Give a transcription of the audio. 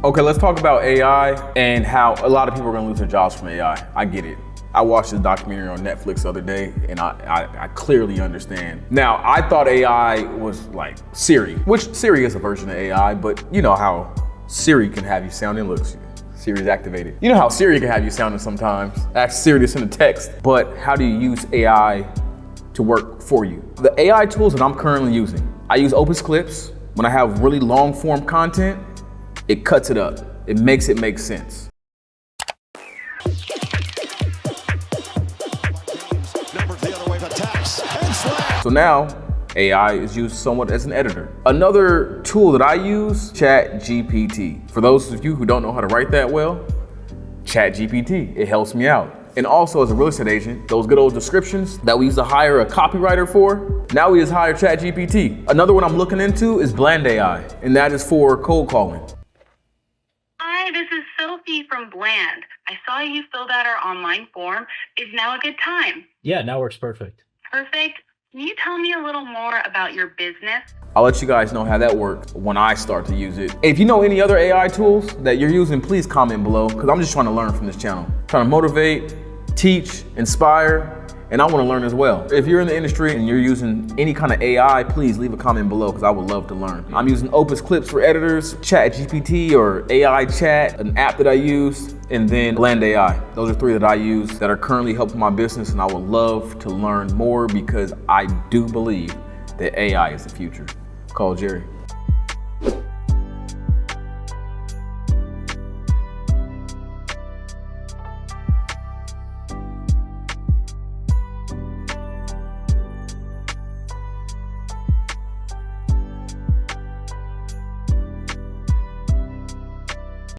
Okay, let's talk about AI and how a lot of people are gonna lose their jobs from AI. I get it. I watched this documentary on Netflix the other day and I clearly understand. Now, I thought AI was like Siri, which Siri is a version of AI, but you know how Siri can have you sounding, look, Siri's activated. You know how Siri can have you sounding sometimes. Ask Siri to send a text, but how do you use AI to work for you? The AI tools that I'm currently using, I use Opus Clips. When I have really long form content, it cuts it up. It makes it make sense. So now, AI is used somewhat as an editor. Another tool that I use, ChatGPT. For those of you who don't know how to write that well, ChatGPT, it helps me out. And also as a real estate agent, those good old descriptions that we used to hire a copywriter for, now we just hire ChatGPT. Another one I'm looking into is BlandAI, and that is for cold calling. Hi, this is Sophie from Bland. I saw you filled out our online form. Is now a good time? Yeah, now works perfect. Perfect. Can you tell me a little more about your business? I'll let you guys know how that works when I start to use it. If you know any other AI tools that you're using, please comment below, because I'm just trying to learn from this channel. Trying to motivate, teach, inspire, and I want to learn as well. If you're in the industry and you're using any kind of AI, please leave a comment below because I would love to learn. I'm using Opus Clips for editors, ChatGPT or AI Chat, an app that I use, and then BlandAI. Those are three that I use that are currently helping my business, and I would love to learn more because I do believe that AI is the future. Call Jerry.